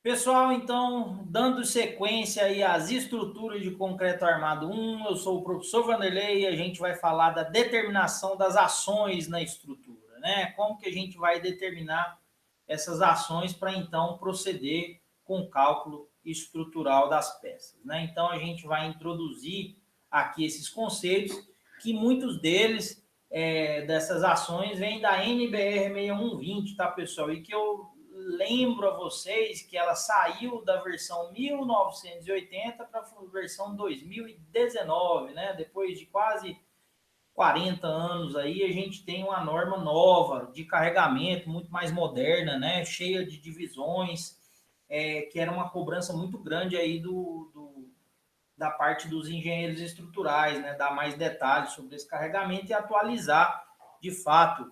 Pessoal, então, dando sequência aí às estruturas de concreto armado 1, eu sou o professor Vanderlei e a gente vai falar da determinação das ações na estrutura, né? Como que a gente vai determinar essas ações para então proceder com o cálculo estrutural das peças, né? Então, a gente vai introduzir aqui esses conceitos, que muitos deles, dessas ações, vêm da NBR 6120, tá, pessoal? E que eu lembro a vocês que ela saiu da versão 1980 para a versão 2019, né? Depois de quase 40 anos aí, a gente tem uma norma nova de carregamento, muito mais moderna, né? Cheia de divisões, que era uma cobrança muito grande aí da parte dos engenheiros estruturais, né? Dar mais detalhes sobre esse carregamento e atualizar de fato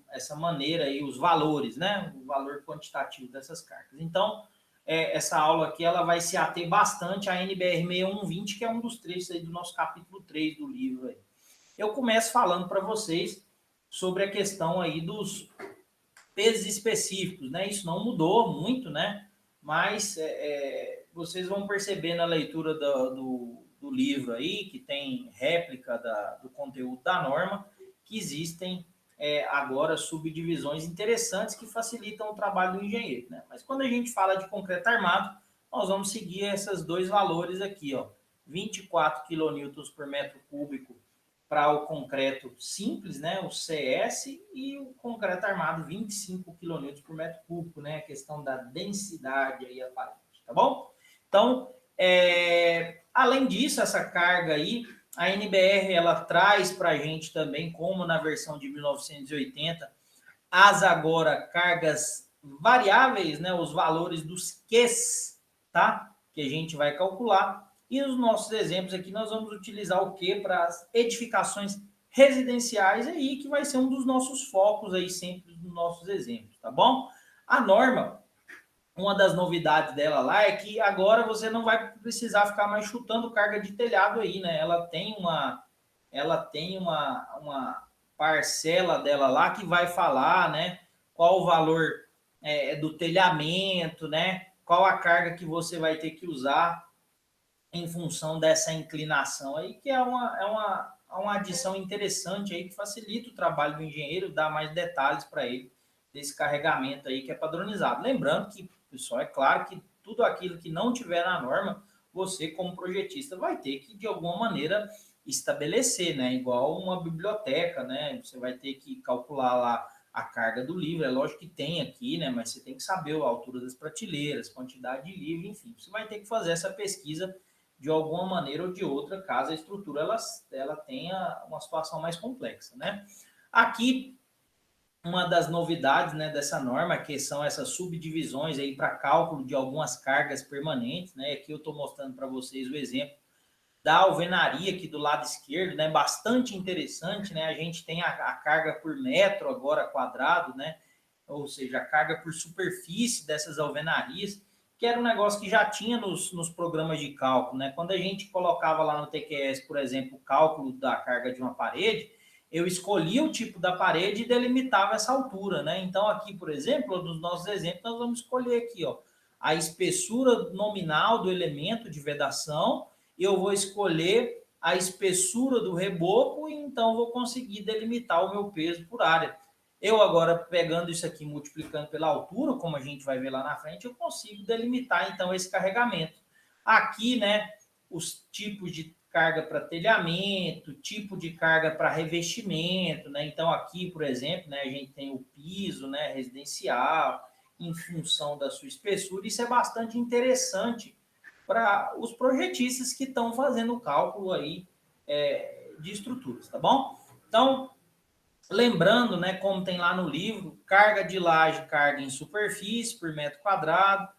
essa maneira aí, os valores, né? O valor quantitativo dessas cargas. Então, essa aula aqui ela vai se ater bastante à NBR 6120, que é um dos trechos aí do nosso capítulo 3 do livro aí. Eu começo falando para vocês sobre a questão aí dos pesos específicos, né? Isso não mudou muito, né? Mas vocês vão perceber na leitura do livro aí, que tem réplica do conteúdo da norma, que existem agora subdivisões interessantes que facilitam o trabalho do engenheiro, né? Mas quando a gente fala de concreto armado, nós vamos seguir esses dois valores aqui, ó, 24 kN por metro cúbico para o concreto simples, né, o CS, e o concreto armado 25 kN por metro cúbico, né, a questão da densidade aí aparente, tá bom? Então, além disso, essa carga aí, a NBR ela traz para a gente também, como na versão de 1980, as agora cargas variáveis, né, os valores dos Qs, tá? Que a gente vai calcular. E nos nossos exemplos aqui nós vamos utilizar o Q para as edificações residenciais aí, que vai ser um dos nossos focos aí sempre nos nossos exemplos, tá bom? A norma, uma das novidades dela lá é que agora você não vai precisar ficar mais chutando carga de telhado aí, né? Ela tem uma parcela dela lá que vai falar, né? Qual o valor do telhamento, né? Qual a carga que você vai ter que usar em função dessa inclinação aí, que é uma adição interessante aí que facilita o trabalho do engenheiro, dá mais detalhes para ele desse carregamento aí que é padronizado. Lembrando que, pessoal, é claro que tudo aquilo que não tiver na norma, você como projetista vai ter que de alguma maneira estabelecer, né? Igual uma biblioteca, né? Você vai ter que calcular lá a carga do livro, é lógico que tem aqui, né? Mas você tem que saber a altura das prateleiras, quantidade de livro, enfim. Você vai ter que fazer essa pesquisa de alguma maneira ou de outra, caso a estrutura ela tenha uma situação mais complexa, né? Aqui, uma das novidades, né, dessa norma, que são essas subdivisões aí para cálculo de algumas cargas permanentes, né? Aqui eu estou mostrando para vocês o exemplo da alvenaria aqui do lado esquerdo, né? Bastante interessante, né? A gente tem a carga por metro agora quadrado, né? Ou seja, a carga por superfície dessas alvenarias, que era um negócio que já tinha nos programas de cálculo, né? Quando a gente colocava lá no TQS, por exemplo, o cálculo da carga de uma parede, eu escolhia o tipo da parede e delimitava essa altura, né? Então, aqui, por exemplo, nos nossos exemplos, nós vamos escolher aqui, ó, a espessura nominal do elemento de vedação, e eu vou escolher a espessura do reboco, e então vou conseguir delimitar o meu peso por área. Eu agora, pegando isso aqui, multiplicando pela altura, como a gente vai ver lá na frente, eu consigo delimitar, então, esse carregamento. Aqui, né, os tipos de carga para telhamento, tipo de carga para revestimento, né? Então, aqui, por exemplo, né, a gente tem o piso, né, residencial, em função da sua espessura. Isso é bastante interessante para os projetistas que estão fazendo o cálculo aí de estruturas, tá bom? Então, lembrando, né, como tem lá no livro, carga de laje, carga em superfície por metro quadrado,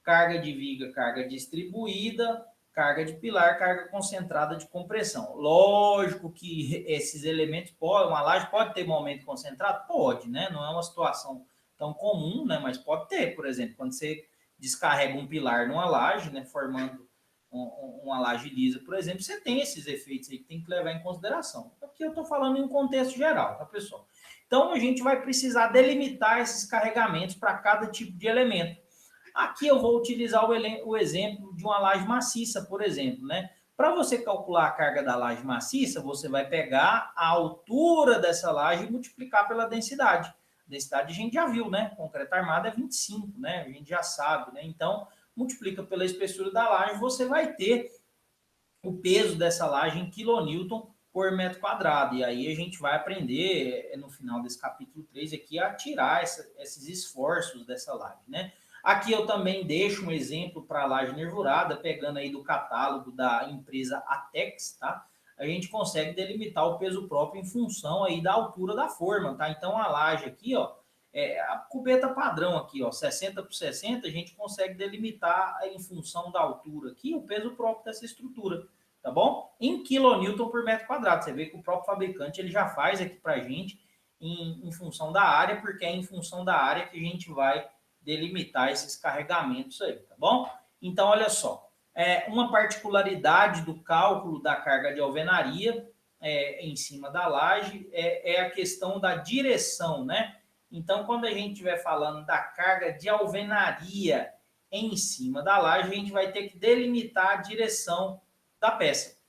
carga de viga, carga distribuída, carga de pilar, carga concentrada de compressão. Lógico que esses elementos podem, uma laje pode ter momento concentrado? Pode, né? Não é uma situação tão comum, né? Mas pode ter, por exemplo, quando você descarrega um pilar numa laje, né, formando uma laje lisa, por exemplo, você tem esses efeitos aí que tem que levar em consideração. Aqui eu estou falando em um contexto geral, tá, pessoal? Então, a gente vai precisar delimitar esses carregamentos para cada tipo de elemento. Aqui eu vou utilizar o exemplo de uma laje maciça, por exemplo, né? Para você calcular a carga da laje maciça, você vai pegar a altura dessa laje e multiplicar pela densidade. Densidade a gente já viu, né? Concreto armado é 25, né? A gente já sabe, né? Então, multiplica pela espessura da laje, você vai ter o peso dessa laje em quilonewton por metro quadrado. E aí a gente vai aprender, no final desse capítulo 3 aqui, a tirar esses esforços dessa laje, né? Aqui eu também deixo um exemplo para a laje nervurada, pegando aí do catálogo da empresa Atex, tá? A gente consegue delimitar o peso próprio em função aí da altura da forma, tá? Então a laje aqui, ó, a cubeta padrão aqui, ó, 60 por 60, a gente consegue delimitar em função da altura aqui o peso próprio dessa estrutura, tá bom? Em quilonewton por metro quadrado. Você vê que o próprio fabricante ele já faz aqui para a gente em função da área, porque é em função da área que a gente vai delimitar esses carregamentos aí, tá bom? Então, olha só, uma particularidade do cálculo da carga de alvenaria em cima da laje é a questão da direção, né? Então, quando a gente estiver falando da carga de alvenaria em cima da laje, a gente vai ter que delimitar a direção da peça.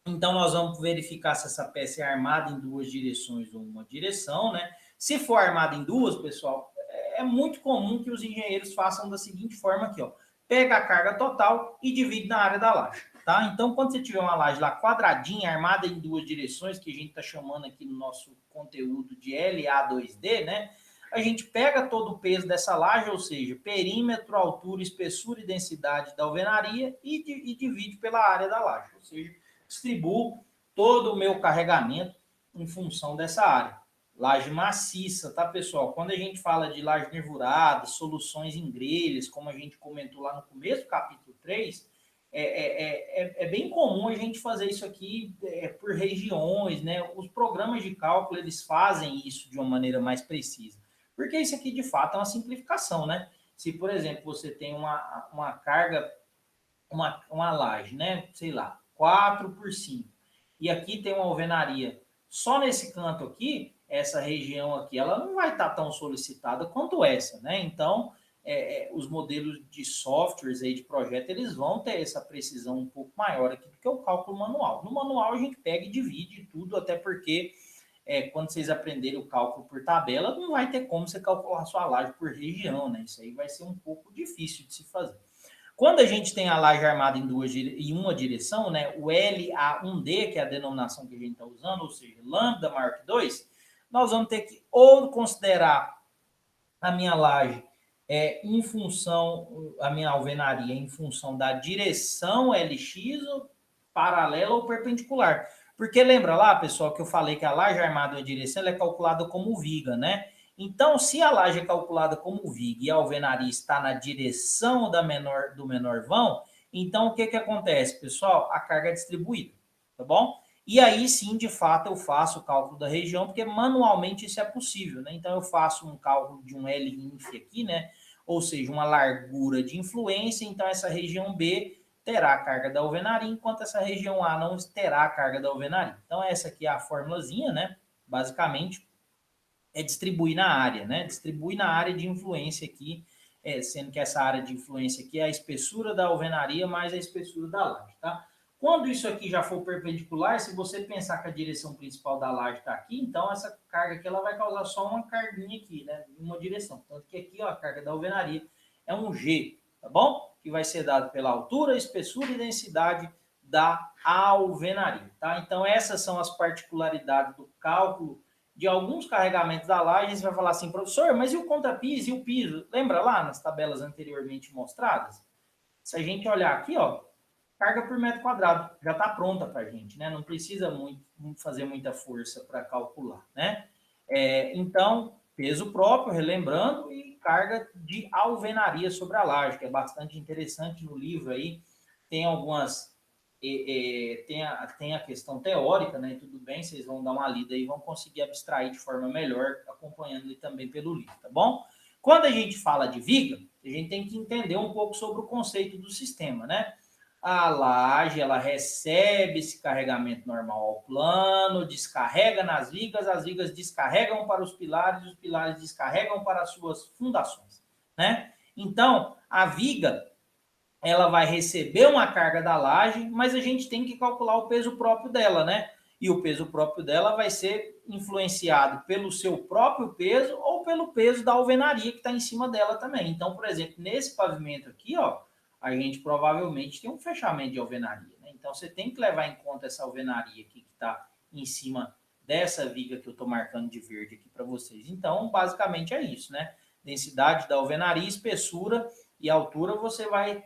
Então, nós vamos verificar se essa peça é armada em duas direções ou uma direção, né? Se for armada em duas, pessoal, é muito comum que os engenheiros façam da seguinte forma aqui, ó. Pega a carga total e divide na área da laje, tá? Então, quando você tiver uma laje lá quadradinha, armada em duas direções, que a gente está chamando aqui no nosso conteúdo de LA2D, né? A gente pega todo o peso dessa laje, ou seja, perímetro, altura, espessura e densidade da alvenaria e divide pela área da laje, ou seja, distribuo todo o meu carregamento em função dessa área. Laje maciça, tá, pessoal? Quando a gente fala de laje nervurada, soluções em grelhas, como a gente comentou lá no começo do capítulo 3, é bem comum a gente fazer isso aqui por regiões, né? Os programas de cálculo, eles fazem isso de uma maneira mais precisa. Porque isso aqui, de fato, é uma simplificação, né? Se, por exemplo, você tem uma carga, uma laje, né? Sei lá, 4 por 5. E aqui tem uma alvenaria. Só nesse canto aqui, essa região aqui, ela não vai estar tão solicitada quanto essa, né? Então, os modelos de softwares aí de projeto, eles vão ter essa precisão um pouco maior aqui do que o cálculo manual. No manual, a gente pega e divide tudo, até porque quando vocês aprenderem o cálculo por tabela, não vai ter como você calcular a sua laje por região, né? Isso aí vai ser um pouco difícil de se fazer. Quando a gente tem a laje armada em uma direção, né, o LA1D, que é a denominação que a gente está usando, ou seja, lambda maior que 2, nós vamos ter que ou considerar a minha laje em função, a minha alvenaria em função da direção LX, ou paralela ou perpendicular. Porque lembra lá, pessoal, que eu falei que a laje armada em direção ela é calculada como viga, né? Então, se a laje é calculada como viga e a alvenaria está na direção do menor vão, então o que acontece, pessoal? A carga é distribuída, tá bom? E aí sim, de fato, eu faço o cálculo da região, porque manualmente isso é possível, né? Então eu faço um cálculo de um L-inf aqui, né? Ou seja, uma largura de influência, então essa região B terá a carga da alvenaria, enquanto essa região A não terá a carga da alvenaria. Então essa aqui é a formulazinha, né? Basicamente, é distribuir na área, né? Distribuir na área de influência aqui, sendo que essa área de influência aqui é a espessura da alvenaria mais a espessura da laje, tá? Quando isso aqui já for perpendicular, se você pensar que a direção principal da laje está aqui, então essa carga aqui ela vai causar só uma carguinha aqui, né? Em uma direção. Tanto que aqui, ó, a carga da alvenaria é um G, tá bom? Que vai ser dado pela altura, espessura e densidade da alvenaria, tá? Então essas são as particularidades do cálculo de alguns carregamentos da laje. Você vai falar assim, professor, mas e o contrapiso e o piso? Lembra lá nas tabelas anteriormente mostradas? Se a gente olhar aqui, ó, carga por metro quadrado, já está pronta para a gente, né? Não precisa fazer muita força para calcular, né? Então, peso próprio, relembrando, e carga de alvenaria sobre a laje, que é bastante interessante no livro aí. Tem algumas... tem a questão teórica, né? Tudo bem, vocês vão dar uma lida e vão conseguir abstrair de forma melhor, acompanhando também pelo livro, tá bom? Quando a gente fala de viga, a gente tem que entender um pouco sobre o conceito do sistema, né? A laje, ela recebe esse carregamento normal ao plano, descarrega nas vigas, as vigas descarregam para os pilares descarregam para as suas fundações, né? Então, a viga, ela vai receber uma carga da laje, mas a gente tem que calcular o peso próprio dela, né? E o peso próprio dela vai ser influenciado pelo seu próprio peso ou pelo peso da alvenaria que está em cima dela também. Então, por exemplo, nesse pavimento aqui, ó, a gente provavelmente tem um fechamento de alvenaria, né? Então, você tem que levar em conta essa alvenaria aqui que está em cima dessa viga que eu estou marcando de verde aqui para vocês. Então, basicamente é isso, né? Densidade da alvenaria, espessura e altura, você vai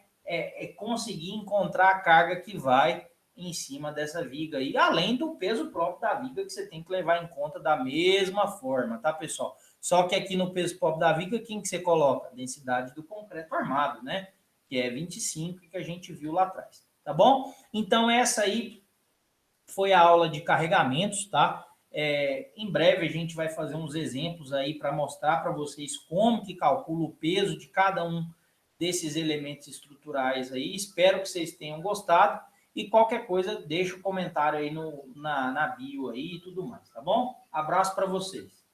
conseguir encontrar a carga que vai em cima dessa viga aí, além do peso próprio da viga, que você tem que levar em conta da mesma forma, tá, pessoal? Só que aqui no peso próprio da viga, quem que você coloca? A densidade do concreto armado, né? Que é 25, que a gente viu lá atrás, tá bom? Então, essa aí foi a aula de carregamentos, tá? Em breve a gente vai fazer uns exemplos aí para mostrar para vocês como que calcula o peso de cada um desses elementos estruturais aí. Espero que vocês tenham gostado e qualquer coisa deixa um comentário aí na bio aí e tudo mais, tá bom? Abraço para vocês.